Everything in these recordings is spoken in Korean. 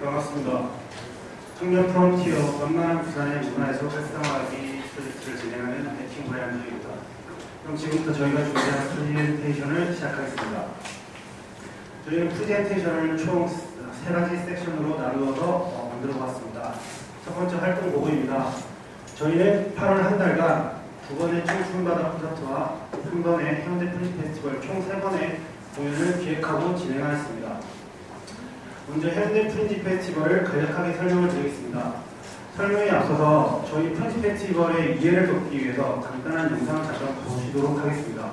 반갑습니다. 청년 프론티어 원만한 부산의 문화에서 활성화하기 프로젝트를 진행하는 해킹 브라이언입니다. 그럼 지금부터 저희가 준비한 프레젠테이션을 시작하겠습니다. 저희는 프레젠테이션을 총 3가지 섹션으로 나누어서 만들어 보았습니다. 첫 번째 활동 보고입니다. 저희는 8월 한 달간 2번의 청춘바다 콘서트와 1번의 해운대 프린트 페스티벌 총 3번의 공연을 기획하고 진행하였습니다. 먼저 해운대 프린지 페스티벌을 간략하게 설명을 드리겠습니다. 설명에 앞서서 저희 프린지 페스티벌의 이해를 돕기 위해서 간단한 영상을 잠깐 보시도록 하겠습니다.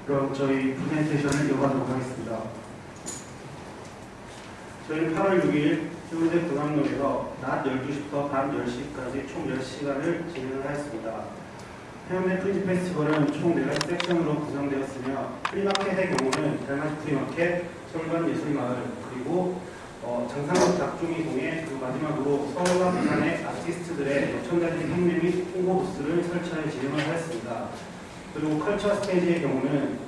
그럼 저희 프레젠테이션을 이어가도록 하겠습니다. 저희는 8월 6일 해운대 군함로에서 낮 12시부터 밤 10시까지 총 10시간을 진행을 하였습니다. 해운대 프린지 페스티벌은 총 4가지 섹션으로 구성되었으며 프리마켓의 경우는 달맞이 프리마켓, 서울관 예술마을, 그리고 장상국 닭종이 공예, 그리고 마지막으로 서울과 부산의 아티스트들의 여천단지 행례 및 홍보 부스를 설치하여 진행을 하였습니다. 그리고 컬처 스테이지의 경우는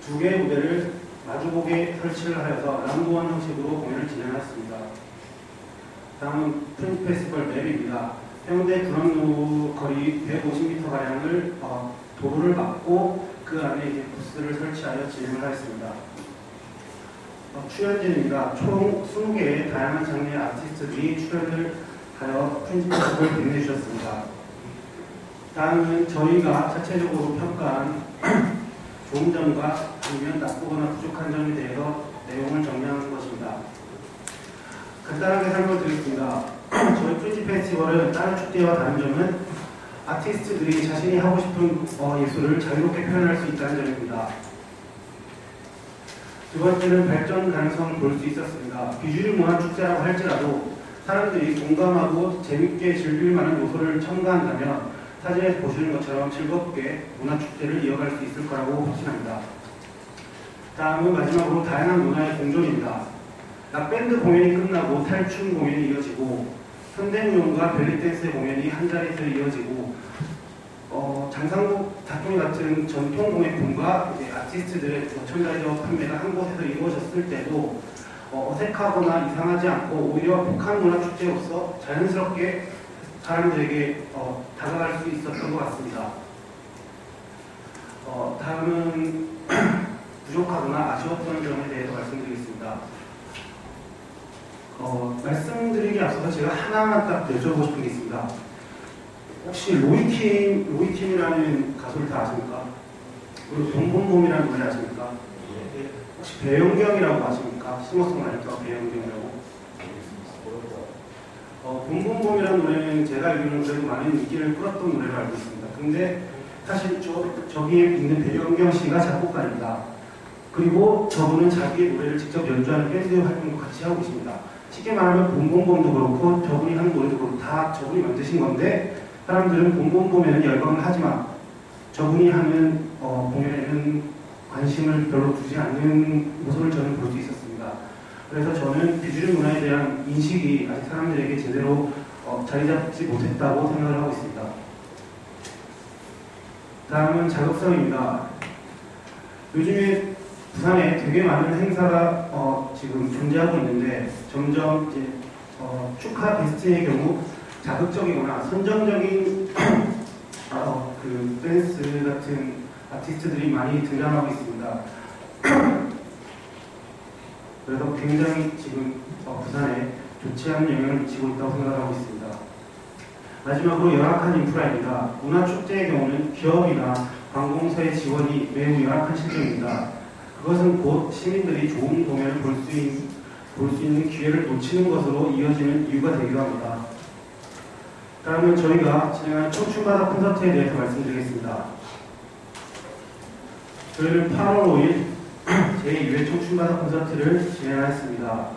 2개의 무대를 마주보게 설치를 하여서 라운드원 형식으로 공연을 진행했습니다. 다음은 프린지 페스티벌 맵입니다. 해운대 군함로 거리 150m가량을 도로를 막고 그 안에 이제 부스를 설치하여 진행을 하였습니다. 출연진입니다. 총 20개의 다양한 장르의 아티스트들이 출연을 하여 프린지 페스티벌을 진행해 주셨습니다. 다음은 저희가 자체적으로 평가한 좋은 점과 아니면 나쁘거나 부족한 점에 대해서 내용을 정리하는 것입니다. 간단하게 설명드리겠습니다. 저희 프린지 페스티벌은 다른 축제와 다른 점은 아티스트들이 자신이 하고 싶은 예술을 자유롭게 표현할 수 있다는 점입니다. 두 번째는 발전 가능성을 볼 수 있었습니다. 비주류 문화 축제라고 할지라도 사람들이 공감하고 재밌게 즐길 만한 요소를 첨가한다면 사진에서 보시는 것처럼 즐겁게 문화축제를 이어갈 수 있을 거라고 확신합니다. 다음은 마지막으로 다양한 문화의 공존입니다. 락밴드 공연이 끝나고 탈춤 공연이 이어지고 현대무용과 벨리댄스 공연이 한 자리에서 이어지고 장상국 닭종이 같은 전통 공예품과 아티스트들의 전자적 판매가 한 곳에서 이루어졌을 때도 어색하거나 이상하지 않고 오히려 북한 문화축제로서 자연스럽게 사람들에게 다가갈 수 있었던 것 같습니다. 다음은 부족하거나 아쉬웠던 점에 대해서 말씀드리겠습니다. 말씀드리기 앞서서 제가 하나만 딱 여쭤보고 싶은 게 있습니다. 혹시 로이킴이라는 가수를 다 아십니까? 그리고 봄봄봄이라는 노래 아십니까? 혹시 배영경이라고 아십니까? 싱어송라이터 배영경이라고. 봄봄봄이라는 노래는 제가 알기로는 그래도 많은 인기를 끌었던 노래로 알고 있습니다. 근데 사실 저기에 있는 배영경 씨가 작곡가입니다. 그리고 저분은 자기의 노래를 직접 연주하는 밴드 활동도 같이 하고 있습니다. 쉽게 말하면 봄봄봄도 그렇고 저분이 하는 노래도 그렇고 다 저분이 만드신 건데 사람들은 봄봄봄에는 열광을 하지만 저분이 하는 공연에는 관심을 별로 두지 않는 모습을 저는 볼 수 있었습니다. 그래서 저는 비주류 문화에 대한 인식이 아직 사람들에게 제대로 자리 잡지 못했다고 생각을 하고 있습니다. 다음은 자극성입니다. 요즘에 부산에 되게 많은 행사가 지금 존재하고 있는데 점점 이제 축하 게스트의 경우 자극적이거나 선정적인 그 댄스 같은 아티스트들이 많이 등장하고 있습니다. 그래서 굉장히 지금 부산에 좋지 않은 영향을 미치고 있다고 생각하고 있습니다. 마지막으로 열악한 인프라입니다. 문화축제의 경우는 기업이나 관공서의 지원이 매우 열악한 실정입니다. 그것은 곧 시민들이 좋은 공연을 볼 수 있는 기회를 놓치는 것으로 이어지는 이유가 되기도 합니다. 다음은 저희가 진행하는 청춘바다 콘서트에 대해서 말씀드리겠습니다. 저희는 8월 5일 제2회 청춘바다 콘서트를 진행하였습니다.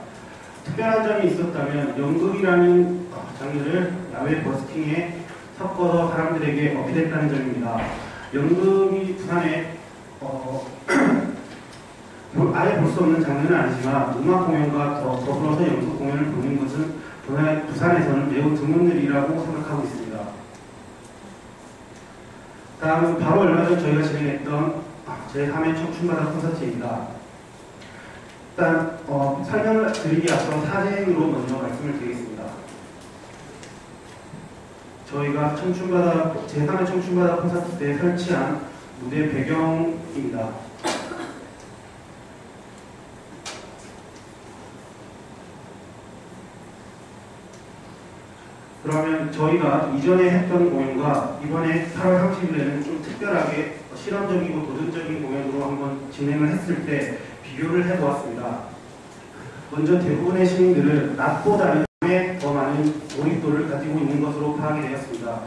특별한 점이 있었다면 연극이라는 장르를 야외 버스킹에 섞어서 사람들에게 어필했다는 점입니다. 연극이 부산에 아예 볼 수 없는 장르는 아니지만 음악 공연과 더불어서 연극 공연을 보는 것은 부산에서는 매우 드문 일이라고 생각하고 있습니다. 다음은 바로 얼마 전 저희가 진행했던 제3회 청춘바다 콘서트입니다. 일단 설명을 드리기 앞서 사진으로 먼저 말씀을 드리겠습니다. 저희가 제3회 청춘바다 콘서트 때 설치한 무대 배경입니다. 그러면 저희가 이전에 했던 공연과 이번에 8월 30일에는 좀 특별하게 실험적이고 도전적인 공연으로 한번 진행을 했을 때 비교를 해보았습니다. 먼저 대부분의 시민들은 낮보다는 밤에 더 많은 몰입도를 가지고 있는 것으로 파악이 되었습니다.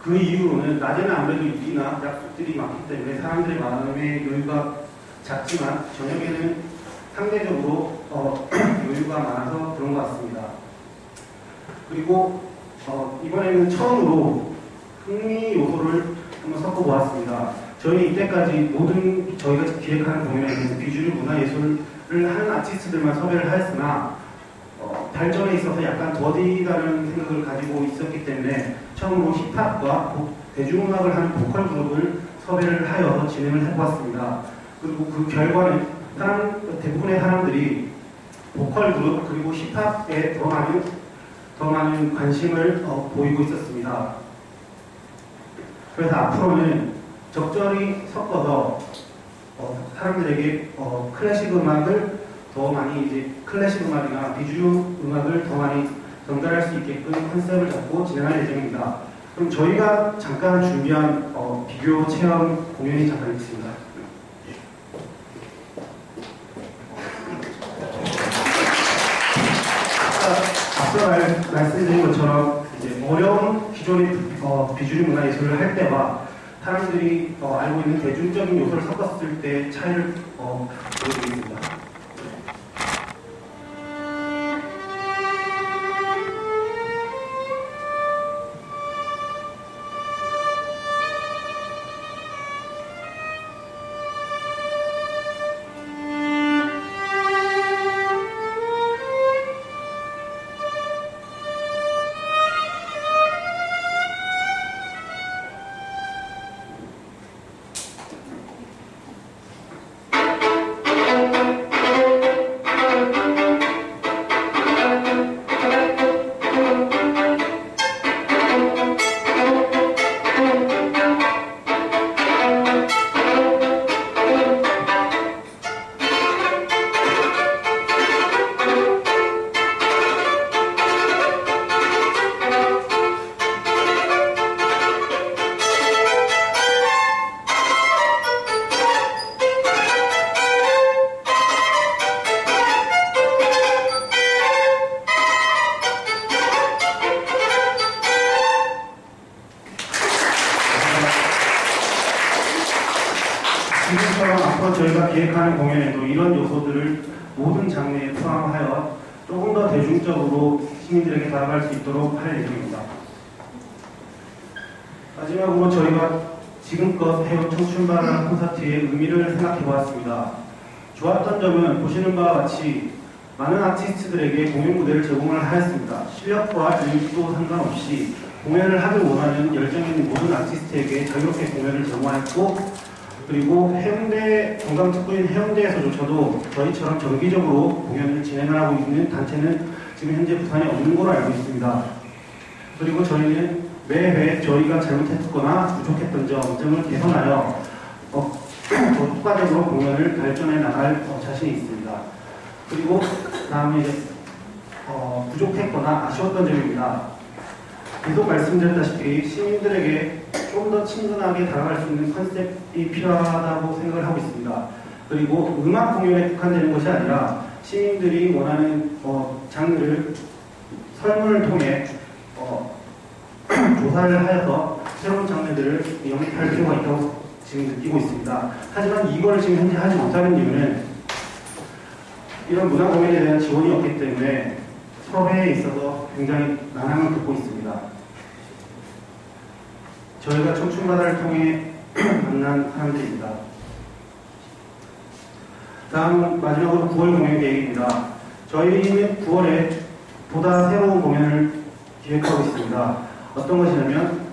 그 이유로는 낮에는 아무래도 일이나 약속들이 많기 때문에 사람들의 마음의 여유가 작지만 저녁에는 상대적으로 여유가 많아서 그런 것 같습니다. 그리고 이번에는 처음으로 흥미 요소를 한번 섞어보았습니다. 저희 이때까지 모든 저희가 기획하는 공연에는 비주류 문화예술을 하는 아티스트들만 섭외를 하였으나 발전에 있어서 약간 더디다는 생각을 가지고 있었기 때문에 처음으로 힙합과 대중음악을 하는 보컬 그룹을 섭외를 하여 진행을 해보았습니다. 그리고 그 결과는 대부분의 사람들이 보컬 그룹 그리고 힙합에 더 많은 관심을 보이고 있었습니다. 그래서 앞으로는 적절히 섞어서 사람들에게 클래식 음악을 더 많이 이제 클래식 음악이나 비주류 음악을 더 많이 전달할 수 있게끔 컨셉을 잡고 진행할 예정입니다. 그럼 저희가 잠깐 준비한 비교 체험 공연이 잠깐 있습니다. 앞서 말씀드린 것처럼 이제 어려운 기존의 비주류 문화예술을 할 때와 사람들이 알고 있는 대중적인 요소를 섞었을 때 차이를 보여드리겠습니다. 지금처럼 앞으로 저희가 기획하는 공연에도 이런 요소들을 모든 장르에 포함하여 조금 더 대중적으로 시민들에게 다가갈 수 있도록 할 예정입니다. 마지막으로 저희가 지금껏 해온 청춘바다 콘서트의 의미를 생각해 보았습니다. 좋았던 점은 보시는 바와 같이 많은 아티스트들에게 공연 무대를 제공을 하였습니다. 실력과 인기도 상관없이 공연을 하길 원하는 열정 있는 모든 아티스트에게 자유롭게 공연을 제공하였고, 그리고 해운대, 관광특구인 해운대에서조차도 저희처럼 정기적으로 공연을 진행하고 있는 단체는 지금 현재 부산에 없는 걸로 알고 있습니다. 그리고 저희는 매회 저희가 잘못했거나 부족했던 점을 개선하여 더 효과적으로 공연을 발전해 나갈 자신이 있습니다. 그리고 다음에 이제 부족했거나 아쉬웠던 점입니다. 계속 말씀드렸다시피 시민들에게 좀 더 친근하게 다가갈 수 있는 컨셉이 필요하다고 생각을 하고 있습니다. 그리고 음악 공연에 국한되는 것이 아니라 시민들이 원하는 장르를 설문을 통해 조사를 하여서 새로운 장르들을 영입할 필요가 있다고 지금 느끼고 있습니다. 하지만 이걸 지금 현재 하지 못하는 이유는 이런 문화 공연에 대한 지원이 없기 때문에 섭외에 있어서 굉장히 난항을 겪고 있습니다. 저희가 청춘바다를 통해 만난 사람들입니다. 다음은 마지막으로 9월 공연 계획입니다. 저희는 9월에 보다 새로운 공연을 기획하고 있습니다. 어떤 것이냐면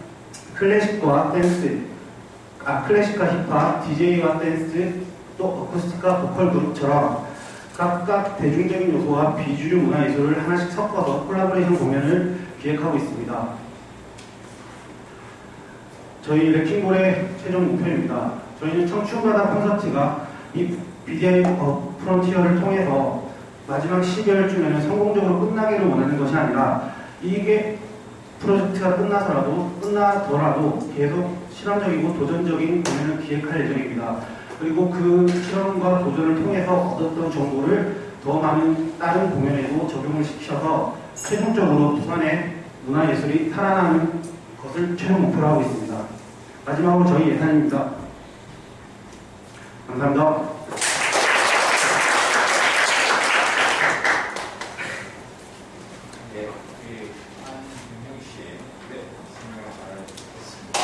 클래식과 힙합, DJ와 댄스, 또 어쿠스틱과 보컬 그룹처럼 각각 대중적인 요소와 비주류 문화예술을 하나씩 섞어서 콜라보레이션 공연을 기획하고 있습니다. 저희 레킹볼의 최종 목표입니다. 저희는 청춘바다 콘서트가 이 BDI 프론티어를 통해서 마지막 12월쯤에는 성공적으로 끝나기를 원하는 것이 아니라 이게 프로젝트가 끝나더라도 계속 실험적이고 도전적인 공연을 기획할 예정입니다. 그리고 그 실험과 도전을 통해서 얻었던 정보를 더 많은 다른 공연에도 적용을 시켜서 최종적으로 부산의 문화예술이 살아나는 것을 최종 목표로 하고 있습니다. 마지막으로 저희 예산입니다. 감사합니다. 네, 한윤경 씨의 설명을 잘 듣겠습니다.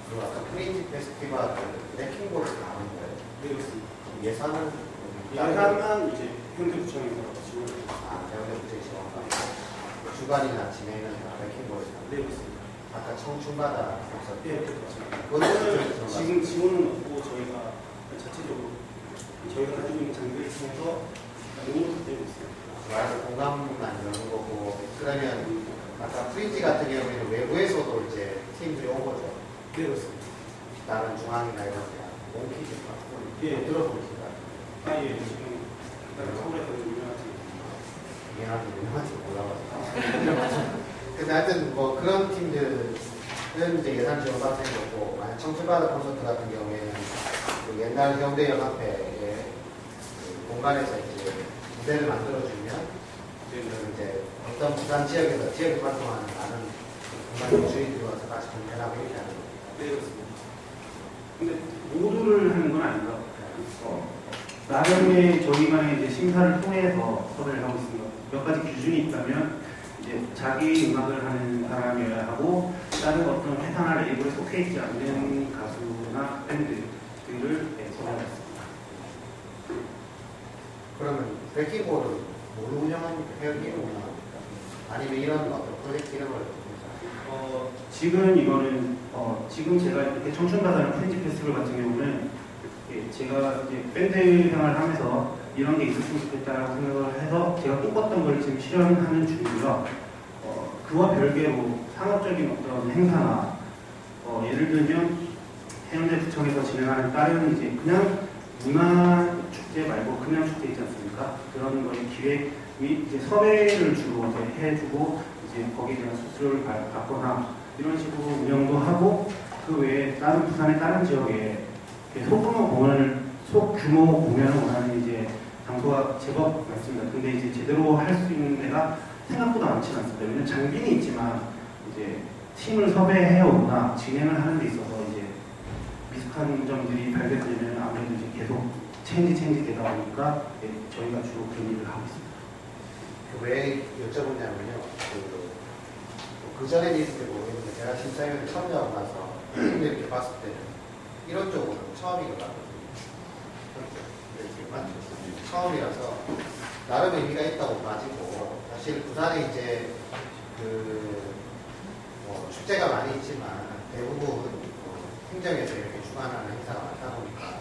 그리고 아까 프린지 페스티벌 레킹볼에서 나오는 거예요? 네, 그렇습니다. 예산은 이제 현대구청에서 지원을 대원대부터 지원받고 주관이나 진행은 레킹볼에서 네, 그렇습니다. 아까 청춘바다 콘서트 네, 그렇습니다. 그거는 지금 지원은 없고 저희가 자체적으로 저희가 가지고 있는 장비를 통해서 응원을 되고 있습니다. 말해서 공감만 이런 거고, 그러면 아까 프린지 같은 경우에는 외부에서도 이제 팀들이 온 거죠. 네, 그렇습니다. 다른 중앙이나 이런 데 몽키즈 같은 거 예. 들어보니까 예, 지금 서울에서 유명하지. 미안하게 유명한지 몰라가지고. 근데 하여튼 뭐 그런 팀들은 이제 예산 지원 받는 거고, 만약 청춘바다 콘서트 같은 경우에는 그 옛날 경대연합회의 그 공간에서 이제 무대를 만들어주면 그럼 이제 어떤 부산 지역에서 지역을 활동하는 많은 공간 주인들이 와서 같이 공연하고 이렇게 하는 거예요. 네, 그렇습니다. 근데 모두를 하는 건 아니고요. 나름의 저희만의 이제 심사를 통해서 섭외를 하고 있습니다. 몇 가지 기준이 있다면 이제 자기 음악을 하는 사람이어야 하고, 다른 어떤 회사나 레이블에 속해 있지 않는 가수나 밴드들을 섭외했습니다. 그러면 레킹볼은 뭐로 운영합니까? 회원이 운영합니까? 아니면 이런 어떤 프로젝트 이런 걸 지금 이거는 지금 제가 이렇게 청춘바다는 프렌치 페스티벌 같은 경우는 제가 이제 밴드 생활을 하면서 이런 게 있었으면 좋겠다라고 생각을 해서 제가 꿈꿨던 걸 지금 실현하는 중이고요. 그와 별개로 상업적인 어떤 행사나 예를 들면 해운대구청에서 진행하는 다른 이제 그냥 문화 축제 말고 그냥 축제 있지 않습니까? 그런 거의 기획 및 이제 섭외를 주로 이제 해주고 이제 거기에 대한 수수료를 받거나 이런 식으로 운영도 하고, 그 외에 다른 부산의 다른 지역에 소규모 공연을 원하는 이제 장소가 제법 많습니다. 근데 이제 제대로 할 수 있는 데가 생각보다 많지는 않습니다. 왜냐면 장비는 있지만 이제 팀을 섭외해 오거나 진행을 하는 데 있어서 이제 미숙한 점들이 발견되면 아무래도 이제 계속 체인지 되다 보니까 저희가 주로 그런 일을 하고 있습니다. 왜 여쭤보냐면요. 그 전에는 있을지 모르겠는데 제가 심사위원회 참여하고 나서 이렇게 봤을 때는 이런 쪽으로는 처음인 것 같거든요. 맞죠? 처음이라서 나름 의미가 있다고 봐지고 사실 부산에 이제 뭐 축제가 많이 있지만 대부분 행정에서 이렇게 주관하는 행사가 많다 보니까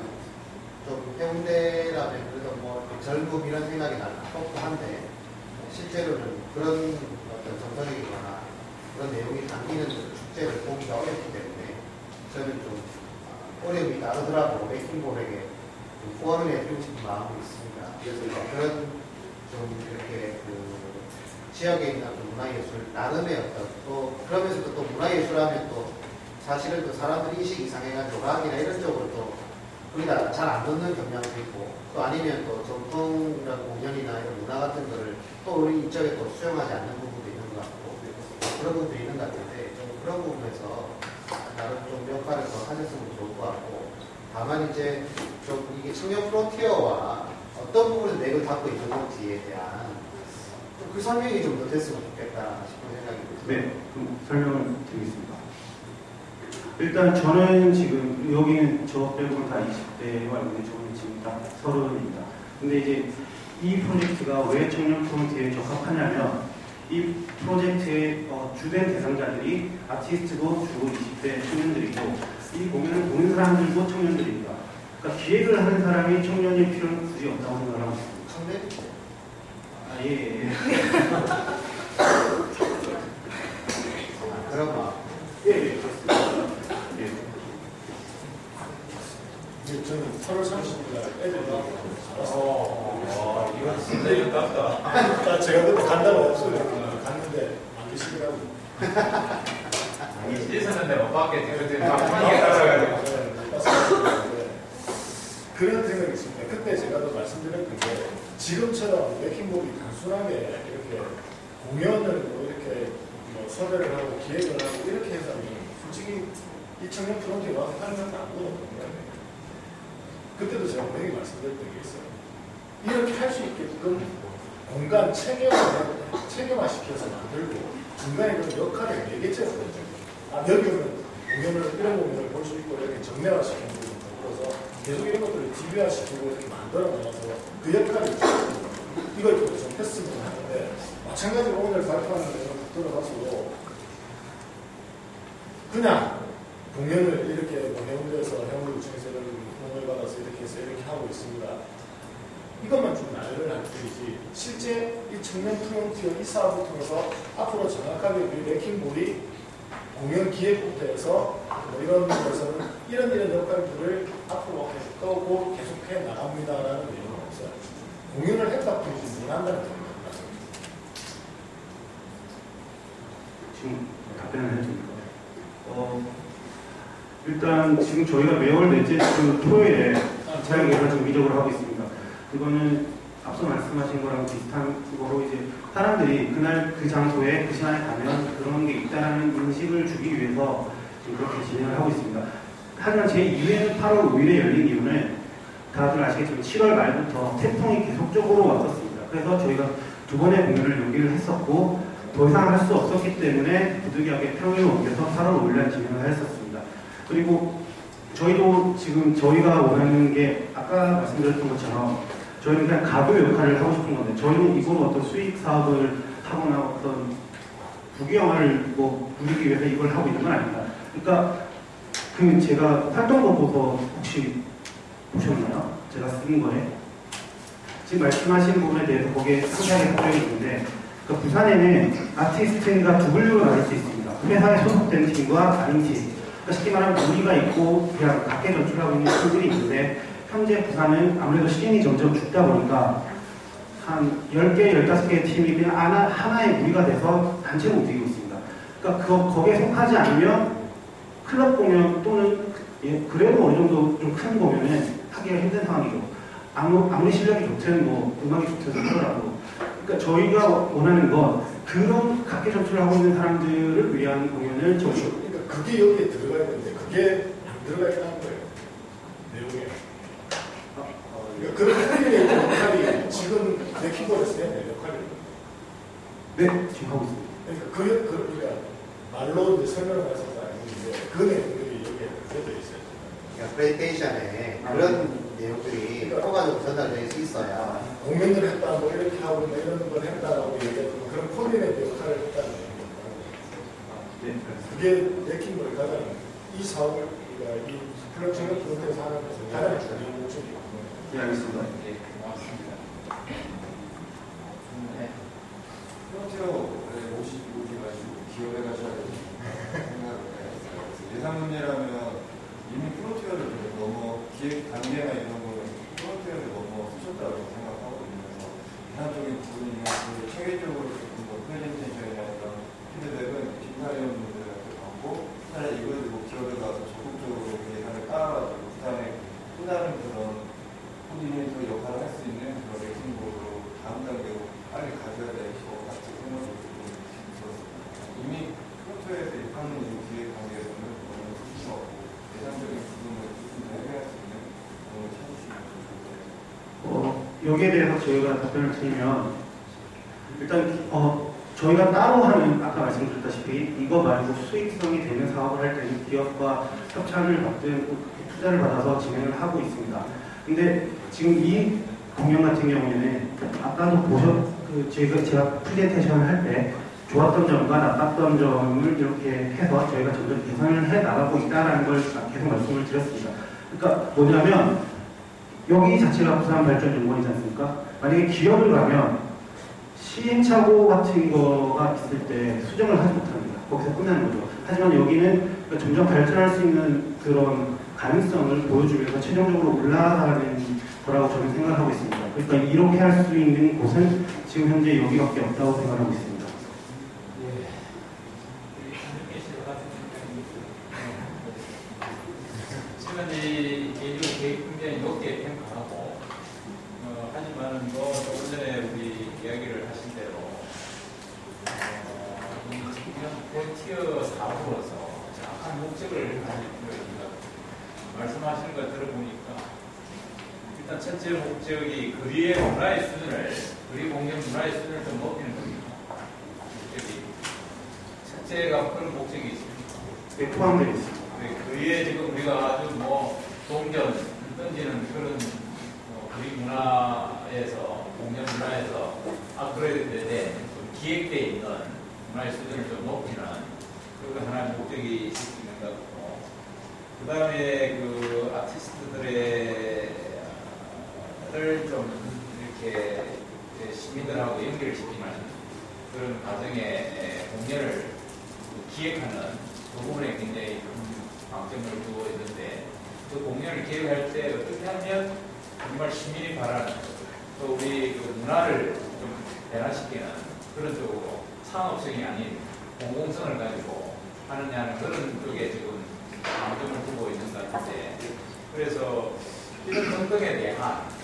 좀 해운대라면 그래도 뭐 젊음 이런 생각이 나는 것도 한데 실제로는 그런 어떤 정서적이거나 그런 내용이 담기는 축제를 보기가 어렵기 때문에 저는 좀 어려움이 다르더라고 맥킹볼에게 좀 후원을 해드리고 싶은 마음이 있습니다. 그래서 그런 좀 이렇게 지역에 있는 문화예술 나름의 어떤 또 그러면서도 또 문화예술하면 또 사실은 또 사람들 인식 이상해가지고 과학이나 이런 쪽으로 또 우리가 잘 안 듣는 경향도 있고 또 아니면 또 전통이나 공연이나 이런 문화 같은 거를 또 우리 이쪽에 또 수용하지 않는 부분도 있는 것 같고 그런 부분도 있는 것 같은데 좀 그런 부분에서 나름 좀 역할을 더 하셨으면 좋을 것 같고 다만 이제 좀 이게 청년 프론티어와 어떤 부분에서 맥을 닫고 있는 건지에 대한 그 설명이 좀 더 됐으면 좋겠다 싶은 생각이 듭니다. 네, 좀 설명을 드리겠습니다. 일단 저는 지금 여기는 저 빼고는 다 20대와 있는데 저는 지금 다 30입니다. 근데 이제 이 프로젝트가 왜 청년 프론티어에 적합하냐면 이 프로젝트의 주된 대상자들이 아티스트도 주로 20대 청년들이고 이 공연을 보는 사람들도 청년들입니다. 그러니까 기획을 하는 사람이 청년일 필요는 굳이 없다고 생각하고 있습니다. 청년? 아, 예. 그런 마음. 예, 그렇습니다. 예. 저는 8월 30일 애들이 이건 진짜 이거 깝다. 제가 그때 간다고 했어요. 갔는데 안 계시더라고요. 있었는데 못 봤겠지. 그때 막판에 따라가지고. 그런 생각이 있습니다. 그때 제가 또 말씀드렸던 게 지금처럼 맥킹볼이 단순하게 이렇게 공연을 뭐 이렇게 뭐 섭외를 하고 기획을 하고 이렇게 해서는 솔직히 이 청년 프론트에 와서 하는 것도 아무거든요. 그때도 제가 분명히 말씀드렸던 게 있어요. 이렇게 할 수 있게끔 공간 체계화 시켜서 만들고 중간에 그런 역할을 매개체가 되죠. 여기는 공연을 이런 공연을 볼 수 있고 이렇게 정례화 시키는 부분을 만들어서 계속 이런 것들을 디비화 시키고 이렇게 만들어 놓아서 그 역할을 이걸 좀 했으면 하는데 마찬가지로 오늘 발표하는 내용을 들어가서도 그냥 공연을 이렇게 뭐 해운대에서 해운대구청에서 공을 받아서 이렇게 해서 이렇게 하고 있습니다. 이것만 좀 말을 할 뿐이지 실제 이 청년 프론티어 이 사업을 통해서 앞으로 정확하게 우리 맥킹볼이 공연 기획부터 해서 뭐 이런 데서는 이런 역할들을 앞으로 계속 떠오고 계속해 나갑니다라는 내용은 없어요. 공연을 했다 뿐이지 못 한다는 겁니다. 지금 답변을 해드립니다. 일단 지금 저희가 매월 넷째 주 토요일에 자유개발 정기적으로 하고 있습니다. 그거는 앞서 말씀하신 거랑 비슷한 거로 이제 사람들이 그날 그 장소에 그 시간에 가면 그런 게 있다는 인식을 주기 위해서 지금 그렇게 진행을 하고 있습니다. 하지만 제2회는 8월 5일에 열린 이유는 다들 아시겠지만 7월 말부터 태풍이 계속적으로 왔었습니다. 그래서 저희가 두 번의 공연을 연기를 했었고 더 이상 할 수 없었기 때문에 부득이하게 평일로 옮겨서 8월 5일날 진행을 했었습니다. 그리고 저희도 지금 저희가 원하는 게 아까 말씀드렸던 것처럼 저희는 그냥 가교 역할을 하고 싶은 건데 저희는 이걸로 어떤 수익 사업을 하거나 어떤 부귀영화를 뭐 누리기 위해서 이걸 하고 있는 건 아닙니다. 그러니까 그 제가 활동본 보고 혹시 보셨나요? 제가 쓴 거에 지금 말씀하신 부분에 대해서 거기에 상세하게 답변이 있는데 그러니까 부산에는 아티스트가 두 분류로 나눌 수 있습니다. 회사에 소속된 팀과 아닌 팀. 그러니까 쉽게 말하면 우리가 있고 그냥 각계 전출하고 있는 팀들이 있는데 현재 부산은 아무래도 시즌이 점점 죽다 보니까 한 10개, 15개의 팀이 그냥 하나의 무리가 돼서 단체로 움직이고 있습니다. 그러니까 거기에 속하지 않으면 클럽 공연 또는 그래도 어느 정도 좀 큰 공연은 하기가 힘든 상황이죠. 아무리 실력이 좋든 뭐 음악이 좋든 하더라도 그러니까 저희가 원하는 건 그런 각계 전출을 하고 있는 사람들을 위한 공연을 그러니까 그게 여기에 들어가야 되는데 그게 안 들어가 있다는 거예요. 내용에. 그러니까 그런 우리의 역할이 지금 맥킹볼에서 해야 될 역할이에요. 네, 지금 하고 있습니다. 그러니까 그러니까 말로 이제 설명을 해서 아닌데 그 내용들이 여기에 들어져 있어요. 그러니까 프레젠테이션에 그런 내용들이 효과적으로 전달될 수 있어야 공연을 했다, 뭐 이렇게 하고 뭐 이런 걸 했다라고 얘기하고 그런 코디네이터 역할을 했다는 얘기입니다. 네. 그게 네킹볼의 가장 이 사업을 그러니까 이 플러팅을 프로그램에서 하는 것은 가장 중요한 목적이거든요. 네, 알겠습니다. 네, 고맙습니다. 프론티어에 오셔가지고 기여해 가셔야 된다고 생각을 해요. 예산 문제라면 이미 프론티어를 너무 기획 단계나 이런 거는 프론티어를 너무 쓰셨다고 생각하거든요. 그래서 예산적인 부분이나 그 체계적으로 조금 더 프레젠테이션이나 이런 피드백은 심사위원분들한테 받고 차라리 이걸 뭐 기업에 가서 적극적으로 예산을 따라가지고 그 다음에 또 다른 그런 코디네이터 역할을 할 수 있는 그런 레킹볼로 다음 단계로 빨리 가져야 될 것 같은 생각이 들었습니다. 이미 프론트에서 입하는 기획 단계에서는 너무 수준없고 예상적인 부분을 조금 더 해결할 수 있는 그런 걸 찾으시면 좋을 것 같아요. 여기에 대해서 저희가 답변을 드리면 일단 저희가 따로 하는 아까 말씀드렸다시피 이거 말고 수익성이 되는 사업을 할 때는 기업과 협찬을 받든 투자를 받아서 진행을 하고 있습니다. 근데 지금 이 공연 같은 경우에는 아까도 제가 프레젠테이션을 할 때 좋았던 점과 나빴던 점을 이렇게 해서 저희가 점점 개선을 해 나가고 있다는 걸 계속 말씀을 드렸습니다. 그러니까 뭐냐면 여기 자체가 부산발전연구원이지 않습니까? 만약에 기업을 가면 시행착오 같은 거가 있을 때 수정을 하지 못합니다. 거기서 끝나는 거죠. 하지만 여기는 점점 발전할 수 있는 그런 가능성을 보여주면서 최종적으로 올라가는 거라고 저는 생각을 하고 있습니다. 그러니까 이렇게 할 수 있는 곳은 지금 현재 여기밖에 없다고 생각하고 있습니다. 지금 이 개인적으로 계획 굉장히 높게 평가하고 하지만은 뭐 조금 전에 우리 이야기를 하신 대로 그냥 볼티어 사업으로서 정확한 목적을 가질 필요가 있는 것 같아요. 말씀하시는 걸 들어보니까 일단 첫째 목적이 거리의 문화의 수준을, 거리 공연 문화의 수준을 좀 높이는 겁니다. 첫째가 그런 목적이 있습니다. 네, 포함되어 있습니다. 거리에 지금 우리가 아주 뭐 동전 던지는 그런 거리 문화에서, 공연 문화에서 업그레이드된 기획되어 있는 문화의 수준을 좀 높이는 그런 하나의 목적이 있는 것 같고, 그 다음에 그 아티스트들의 좀 이렇게 시민들하고 연결시키는 그런 과정에 공연을 기획하는 그 부분에 굉장히 큰 방점을 두고 있는데, 그 공연을 기획할 때 어떻게 하면 정말 시민이 바라는 또 우리 그 문화를 좀 변화시키는 그런 쪽으로 상업성이 아닌 공공성을 가지고 하느냐는 그런 쪽에 지금 방점을 두고 있는 것 같은데, 그래서 이런 등등에 대한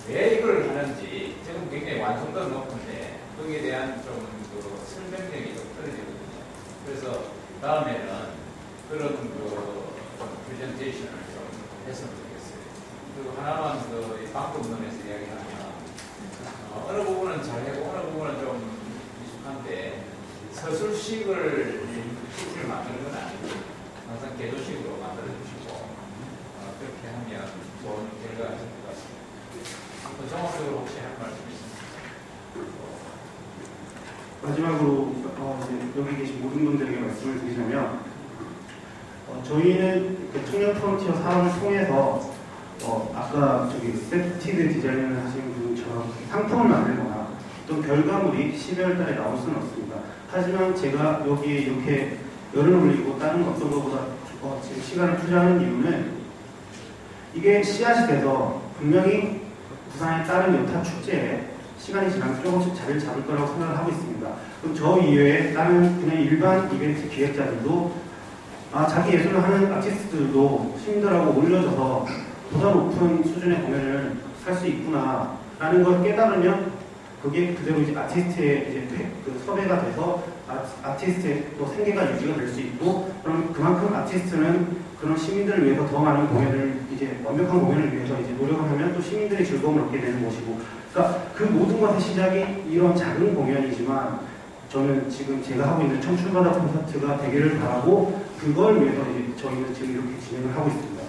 왜 이걸 하는지 지금 굉장히 완성도는 높은데 거기에 대한 좀 그 설명력이 좀 떨어지거든요. 그래서 다음에는 그런 좀 프레젠테이션을 좀 했으면 좋겠어요. 그리고 하나만 그 방법론에서 이야기하면 어느 부분은 잘하고 어느 부분은 좀 미숙한데 서술식을 PPT를 만드는 건 아니고 항상 개도식으로 만들어 주시고 그렇게 하면 좋은 결과가 있을 것 같습니다. 정확적으로 혹시 할 말씀 있습니까? 마지막으로 이제 여기 계신 모든 분들에게 말씀을 드리자면 저희는 청년 프론티어 사업을 통해서 아까 세티드 디자인을 하신 분처럼 상품을 만들거나 어떤 결과물이 12월 달에 나올 수는 없습니다. 하지만 제가 여기에 이렇게 열을 올리고 다른 어떤 것보다 지금 시간을 투자하는 이유는 이게 씨앗이 돼서 분명히 부산의 다른 여타 축제에 시간이 지나면 조금씩 자리를 잡을 거라고 생각을 하고 있습니다. 그럼 저 이외에 다른 그냥 일반 이벤트 기획자들도 자기 예술을 하는 아티스트들도 시민들하고 올려져서 보다 높은 수준의 공연을 할 수 있구나라는 걸 깨달으면 그게 그대로 이제 아티스트의 이제 그 섭외가 돼서 아티스트의 또 생계가 유지가 될 수 있고, 그럼 그만큼 아티스트는 그런 시민들을 위해서 더 많은 공연을 이제 완벽한 공연을 위해서 이제 노력을 하면 또 시민들이 즐거움을 얻게 되는 것이고, 그러니까 그 모든 것의 시작이 이런 작은 공연이지만 저는 지금 제가 하고 있는 청춘바다 콘서트가 되기를 바라고 그걸 위해서 이제 저희는 지금 이렇게 진행을 하고 있습니다.